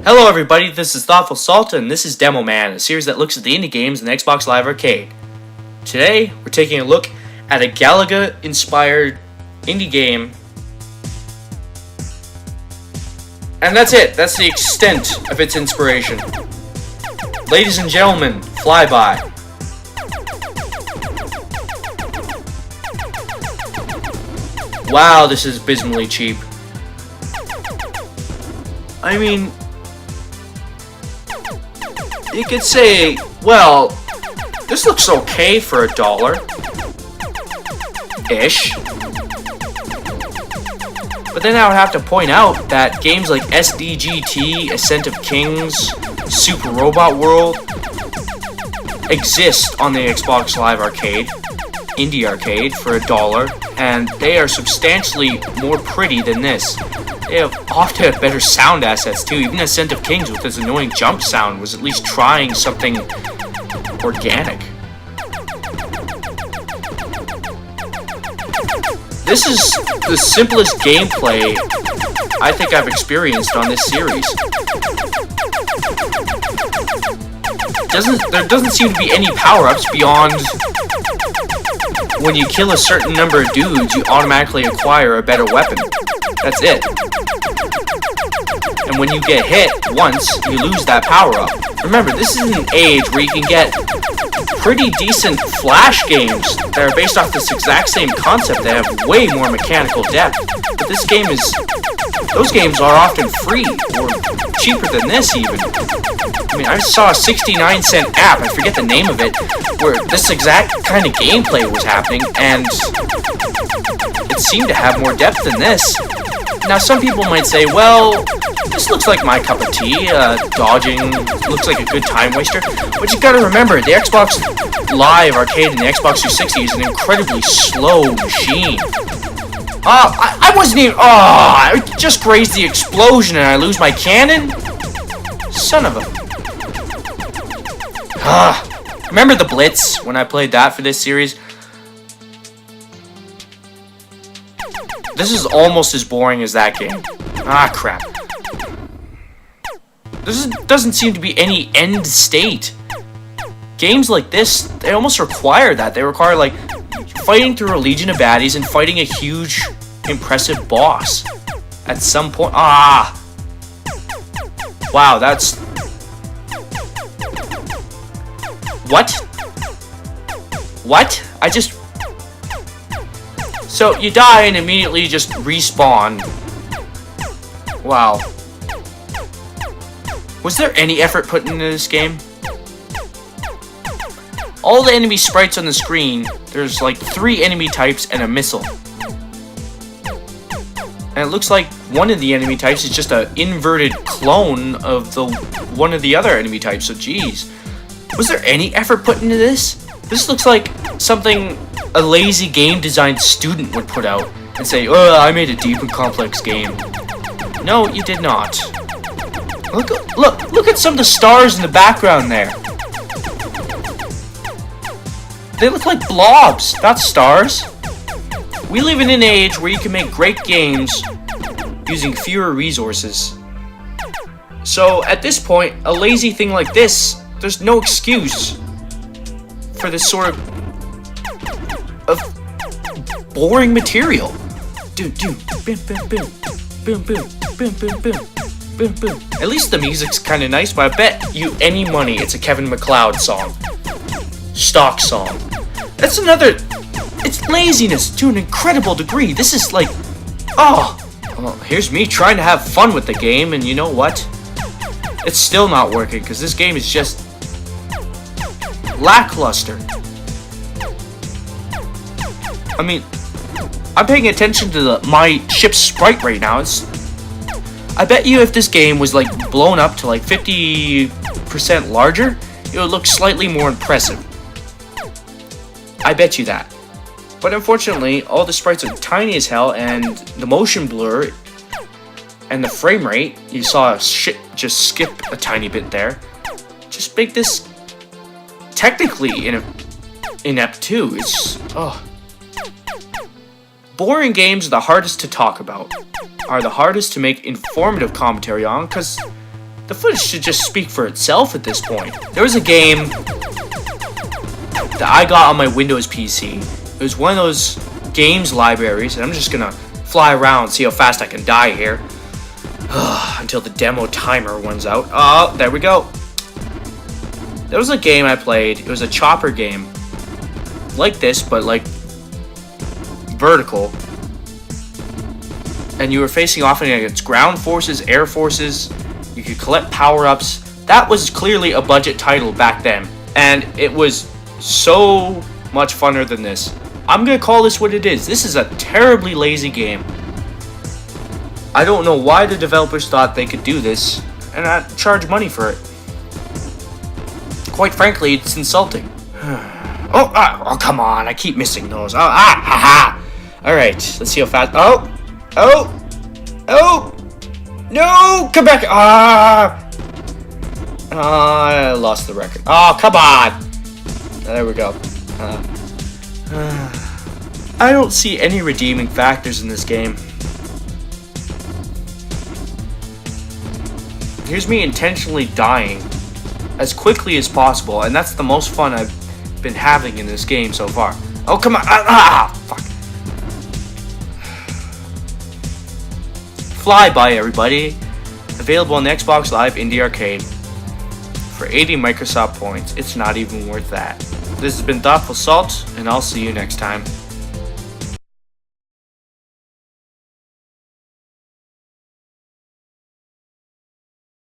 Hello everybody, this is Thoughtful Salta and this is Demo Man, a series that looks at the indie games in the Xbox Live Arcade. Today, we're taking a look at a Galaga-inspired indie game. And that's it, that's the extent of its inspiration. Ladies and gentlemen, Flyby. Wow, this is abysmally cheap. I mean, you could say, well, this looks okay for $1-ish. But then I would have to point out that games like SDGT, Ascent of Kings, Super Robot World exist on the Xbox Live Arcade, Indie Arcade, for $1, and they are substantially more pretty than this. They often have better sound assets too. Even Ascent of Kings with its annoying jump sound was at least trying something organic. This is the simplest gameplay I think I've experienced on this series. There doesn't seem to be any power-ups beyond when you kill a certain number of dudes, you automatically acquire a better weapon. That's it. And when you get hit once, you lose that power-up. Remember, this is an age where you can get pretty decent Flash games that are based off this exact same concept that have way more mechanical depth. But this game is... those games are often free, or cheaper than this even. I mean, I saw a 69-cent app, I forget the name of it, where this exact kind of gameplay was happening, and it seemed to have more depth than this. Now, some people might say, well, this looks like my cup of tea, dodging looks like a good time waster, but you gotta remember, the Xbox Live Arcade and the Xbox 360 is an incredibly slow machine. I wasn't even, I just grazed the explosion and I lose my cannon? Son of a... remember the Blitz, when I played that for this series? This is almost as boring as that game. Ah, crap. Doesn't seem to be any end state. Games like this, they almost require that. They require, like, fighting through a legion of baddies and fighting a huge, impressive boss. At some point... Wow, that's... What? What? I just... So, you die and immediately just respawn. Wow. Was there any effort put into this game? All the enemy sprites on the screen, there's like 3 enemy types and a missile. And it looks like one of the enemy types is just an inverted clone of one of the other enemy types, so geez. Was there any effort put into this? This looks like something a lazy game design student would put out and say, oh, I made a deep and complex game. No, you did not. Look at some of the stars in the background there. They look like blobs, not stars. We live in an age where you can make great games using fewer resources. So, at this point, a lazy thing like this, there's no excuse for this sort of boring material. Dude, boom, boom, boom, boom, boom, boom, boom, boom, boom, boom. At least the music's kind of nice, but I bet you any money it's a Kevin MacLeod song. Stock song. That's another... It's laziness to an incredible degree. This is like... well, here's me trying to have fun with the game, and you know what? It's still not working, because this game is just... lackluster. I mean, I'm paying attention to my ship's sprite right now. I bet you if this game was like blown up to like 50% larger, it would look slightly more impressive. I bet you that. But unfortunately, all the sprites are tiny as hell, and the motion blur and the frame rate, you saw a ship just skip a tiny bit there, just make this technically inept too. It's boring games are the hardest to talk about, are the hardest to make informative commentary on, because The footage should just speak for itself at this point. There was a game that I got on my Windows PC. It was one of those games libraries, and I'm just gonna fly around, see how fast I can die here. Until the demo timer runs out. Oh, there we go. There was a game I played. It was a chopper game. Like this, but like vertical. And you were facing off against ground forces, air forces. You could collect power-ups. That was clearly a budget title back then. And it was so much funner than this. I'm gonna call this what it is. This is a terribly lazy game. I don't know why the developers thought they could do this and not charge money for it. Quite frankly, it's insulting. Oh, come on. I keep missing those. Haha. Alright, let's see how fast. Oh! No! Come back! I lost the record. Oh, come on! There we go. I don't see any redeeming factors in this game. Here's me intentionally dying as quickly as possible, and that's the most fun I've been having in this game so far. Oh, come on. Fuck. Flyby, everybody. Available on the Xbox Live Indie Arcade. For 80 Microsoft points. It's not even worth that. This has been Thoughtful Salt, and I'll see you next time.